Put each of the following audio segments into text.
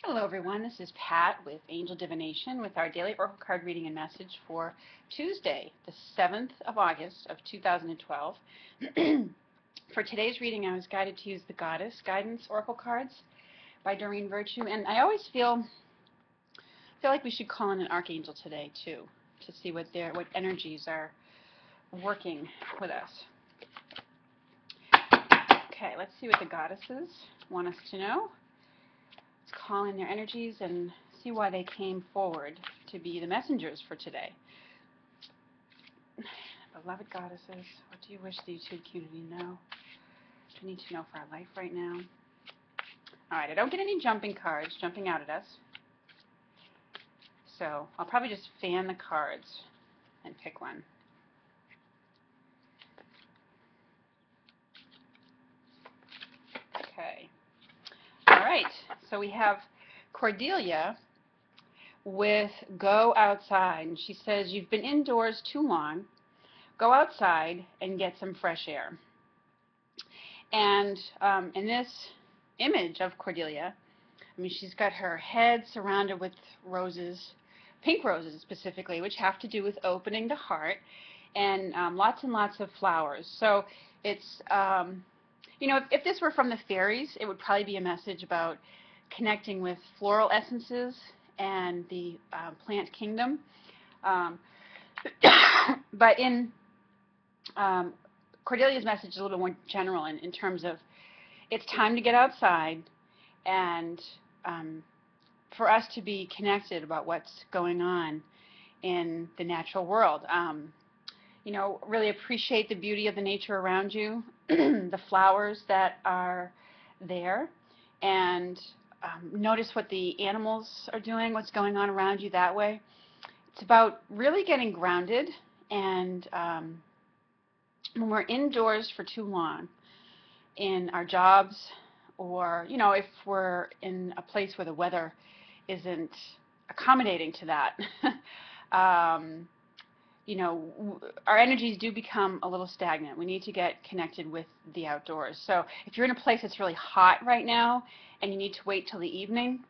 Hello everyone, this is Pat with Angel Divination with our daily oracle card reading and message for Tuesday, the 7th of August of 2012. For today's reading, I was guided to use the Goddess Guidance Oracle cards by Doreen Virtue, and I always feel like we should call in an Archangel today too, to see what energies are working with us. Okay, let's see what the Goddesses want us to know. Let's call in their energies and see why they came forward to be the messengers for today. Beloved Goddesses, what do you wish the YouTube community know? What do we need to know for our life right now? Alright, I don't get any jumping cards jumping out at us. So I'll probably just fan the cards and pick one. Okay. Alright, so we have Cordelia with go outside. And she says, you've been indoors too long. Go outside and get some fresh air. And in this image of Cordelia, I mean, she's got her head surrounded with roses, pink roses specifically, which have to do with opening the heart, and lots of flowers. So it's, you know, if this were from the fairies, it would probably be a message about connecting with floral essences and the plant kingdom. But in Cordelia's message is a little bit more general in terms of it's time to get outside and for us to be connected about what's going on in the natural world. You know, really appreciate the beauty of the nature around you, the flowers that are there, and notice what the animals are doing, what's going on around you that way. It's about really getting grounded, and when we're indoors for too long in our jobs, or, you know, if we're in a place where the weather isn't accommodating to that, you know, our energies do become a little stagnant. We need to get connected with the outdoors. So if you're in a place that's really hot right now and you need to wait till the evening,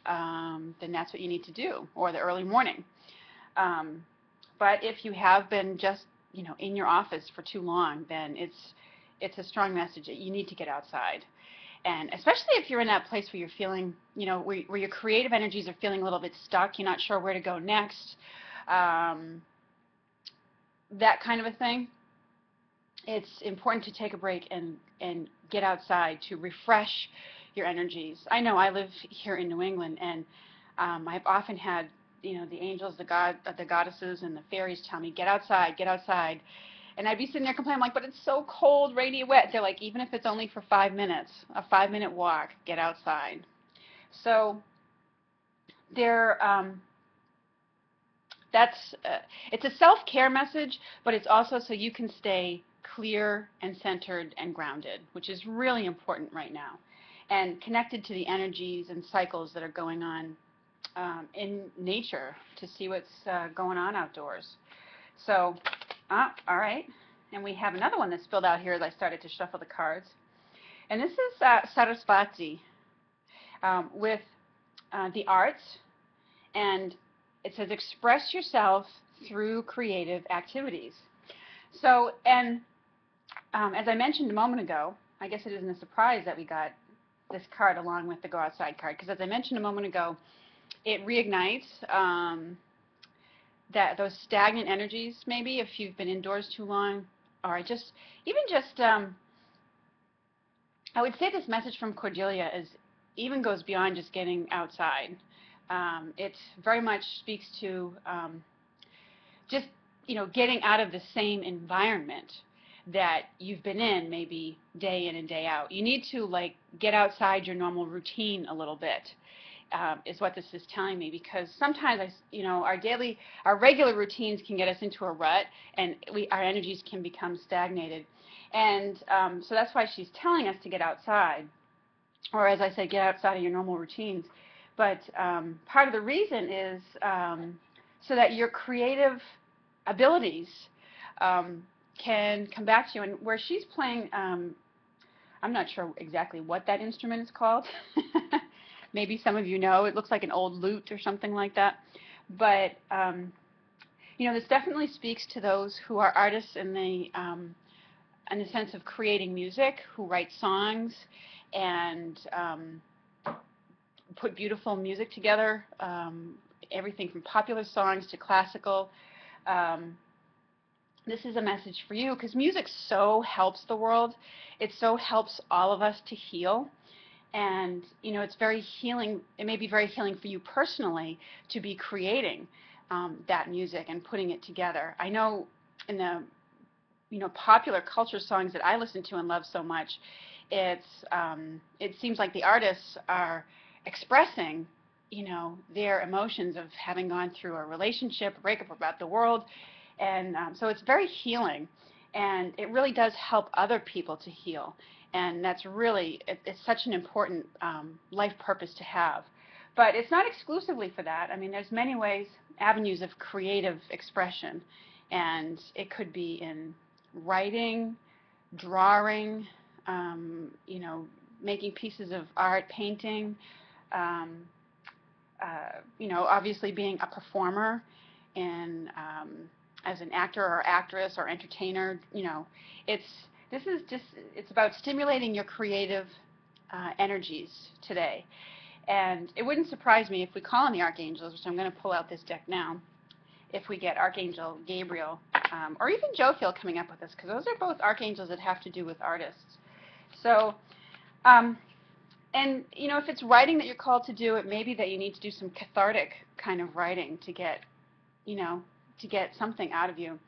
then that's what you need to do, or the early morning. But if you have been just, you know, in your office for too long, then it's a strong message that you need to get outside. And especially if you're in that place where you're feeling, you know, where your creative energies are feeling a little bit stuck, you're not sure where to go next, that kind of a thing, it's important to take a break and get outside to refresh your energies. I know I live here in New England, and I've often had, you know, the angels, the goddesses, and the fairies tell me, get outside, get outside. And I'd be sitting there complaining, like, but it's so cold, rainy, wet. They're like, even if it's only for 5 minutes, a 5-minute walk, get outside. So they're it's a self-care message, but it's also so you can stay clear and centered and grounded, which is really important right now, and connected to the energies and cycles that are going on in nature to see what's going on outdoors. So, all right, and we have another one that's filled out here as I started to shuffle the cards, and this is Sarasvati with the arts, and it says, express yourself through creative activities. So, and as I mentioned a moment ago, I guess it isn't a surprise that we got this card along with the Go Outside card, because as I mentioned a moment ago, it reignites those stagnant energies, maybe, if you've been indoors too long, or I would say this message from Cordelia even goes beyond just getting outside. It very much speaks to just, you know, getting out of the same environment that you've been in, maybe day in and day out. You need to, like, get outside your normal routine a little bit, is what this is telling me, because sometimes, you know, our regular routines can get us into a rut, and our energies can become stagnated. And so that's why she's telling us to get outside, or as I said, get outside of your normal routines. But part of the reason is so that your creative abilities can come back to you. And where she's playing, I'm not sure exactly what that instrument is called. maybe some of you know. It looks like an old lute or something like that. But this definitely speaks to those who are artists in the sense of creating music, who write songs and put beautiful music together, everything from popular songs to classical. This is a message for you because music so helps the world. It so helps all of us to heal. And, it's very healing. It may be very healing for you personally to be creating that music and putting it together. I know in the, popular culture songs that I listen to and love so much, it seems like the artists are expressing, their emotions of having gone through a relationship, a breakup, about the world. And so it's very healing. And it really does help other people to heal. And that's really, it's such an important life purpose to have. But it's not exclusively for that. I mean, there's many ways, avenues of creative expression. And it could be in writing, drawing, making pieces of art, painting, obviously being a performer and as an actor or actress or entertainer. It's about stimulating your creative energies today. And it wouldn't surprise me if we call on the Archangels, which I'm going to pull out this deck now, if we get Archangel Gabriel or even Zadkiel coming up with us, because those are both archangels that have to do with artists. So, if it's writing that you're called to do, it may be that you need to do some cathartic kind of writing to get, to get something out of you.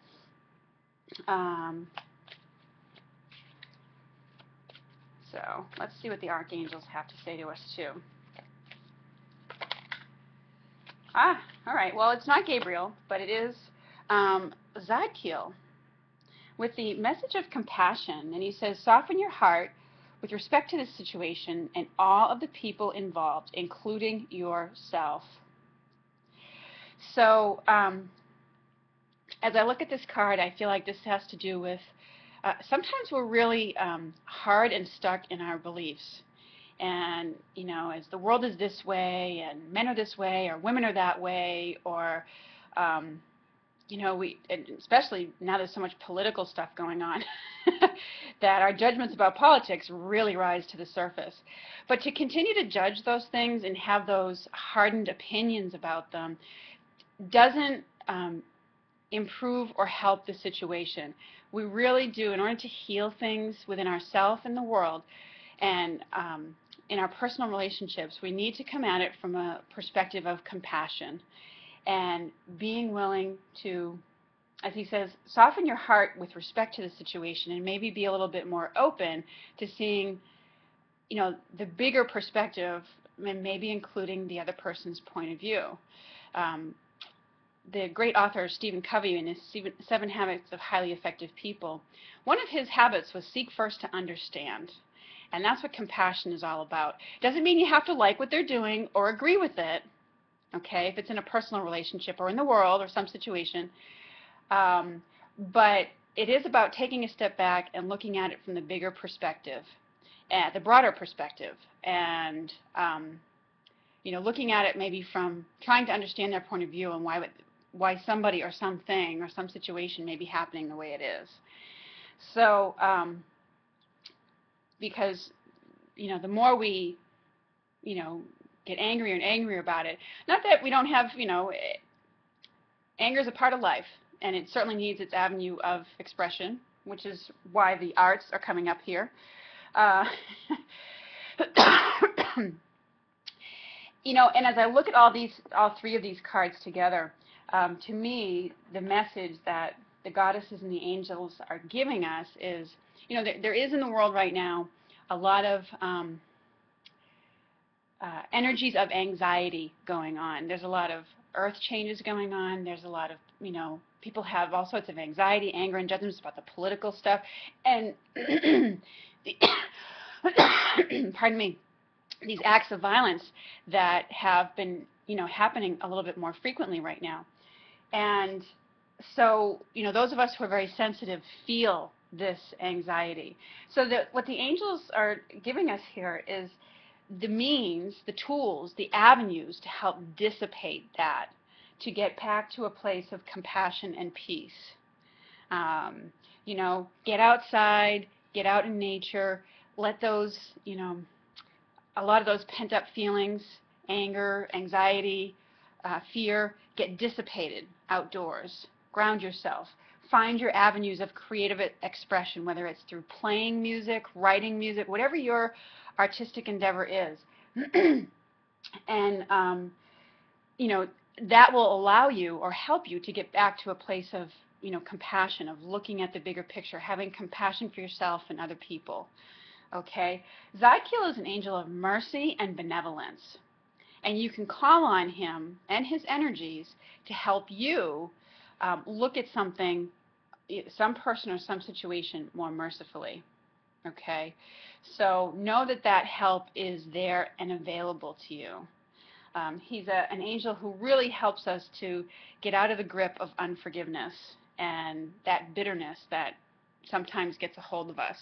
So let's see what the archangels have to say to us too. All right. Well, it's not Gabriel, but it is Zadkiel with the message of compassion. And he says, soften your heart with respect to this situation and all of the people involved, including yourself. So as I look at this card, I feel like this has to do with sometimes we're really hard and stuck in our beliefs. And, as the world is this way, and men are this way, or women are that way, or, and especially now there's so much political stuff going on, that our judgments about politics really rise to the surface. But to continue to judge those things and have those hardened opinions about them doesn't improve or help the situation. We really do, in order to heal things within ourselves and the world, and in our personal relationships, we need to come at it from a perspective of compassion and being willing to, as he says, soften your heart with respect to the situation and maybe be a little bit more open to seeing, the bigger perspective and maybe including the other person's point of view. The great author Stephen Covey, in his 7 Habits of Highly Effective People, one of his habits was seek first to understand. And that's what compassion is all about. Doesn't mean you have to like what they're doing or agree with it, okay, if it's in a personal relationship or in the world or some situation. But it is about taking a step back and looking at it from the bigger perspective, the broader perspective, and looking at it maybe from trying to understand their point of view and why somebody or something or some situation may be happening the way it is. So, because, the more we, get angrier and angrier about it, not that we don't have, anger is a part of life, and it certainly needs its avenue of expression, which is why the arts are coming up here. And as I look at all 3 of these cards together, to me, the message that the goddesses and the angels are giving us is, there is in the world right now a lot of energies of anxiety going on. There's a lot of earth changes going on. There's a lot of, people have all sorts of anxiety, anger, and judgments about the political stuff. And pardon me, these acts of violence that have been, happening a little bit more frequently right now. And so, those of us who are very sensitive feel this anxiety. So what the angels are giving us here is the means, the tools, the avenues to help dissipate that, to get back to a place of compassion and peace. You know, get outside, get out in nature, let those, you know, a lot of those pent-up feelings, anger, anxiety, fear, get dissipated outdoors. Ground yourself. Find your avenues of creative expression, whether it's through playing music, writing music, whatever your artistic endeavor is. And, you know, that will allow you or help you to get back to a place of, you know, compassion, of looking at the bigger picture, having compassion for yourself and other people. Okay? Zadkiel is an angel of mercy and benevolence. And you can call on him and his energies to help you look at something, some person or some situation more mercifully. Okay? So know that that help is there and available to you. He's an angel who really helps us to get out of the grip of unforgiveness and that bitterness that sometimes gets a hold of us.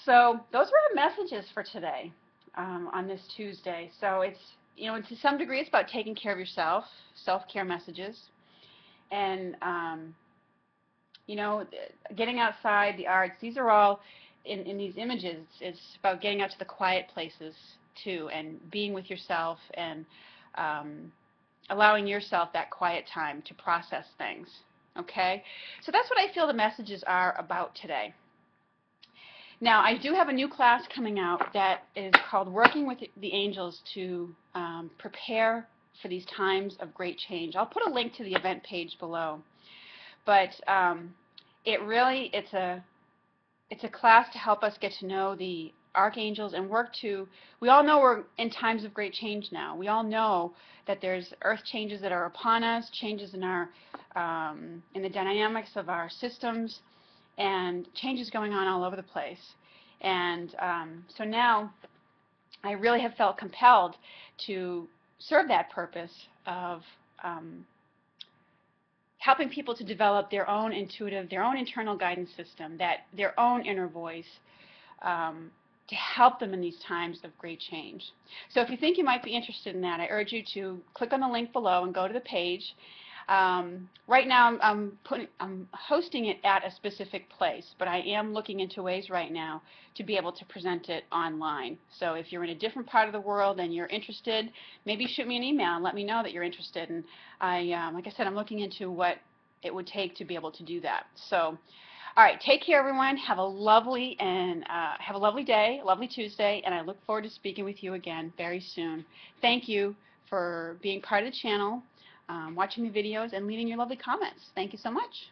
So those were the messages for today on this Tuesday. So it's, you know, to some degree it's about taking care of yourself, self-care messages, and you know, getting outside, the arts. These are all in these images. It's about getting out to the quiet places too, and being with yourself, and allowing yourself that quiet time to process things. Okay? So that's what I feel the messages are about today. Now, I do have a new class coming out that is called Working with the Angels to Prepare for These Times of Great Change. I'll put a link to the event page below. But it's a class to help us get to know the archangels and work to, we all know we're in times of great change now. We all know that there's earth changes that are upon us, changes in our in the dynamics of our systems, and changes going on all over the place. And so now I really have felt compelled to serve that purpose of helping people to develop their own intuitive, their own internal guidance system, that their own inner voice, to help them in these times of great change. So if you think you might be interested in that, I urge you to click on the link below and go to the page. Right now I'm hosting it at a specific place, but I am looking into ways right now to be able to present it online. So if you're in a different part of the world and you're interested, maybe shoot me an email and let me know that you're interested. And like I said, I'm looking into what it would take to be able to do that. So, all right, take care, everyone. Have a lovely day, a lovely Tuesday, and I look forward to speaking with you again very soon. Thank you for being part of the channel, watching the videos, and leaving your lovely comments. Thank you so much.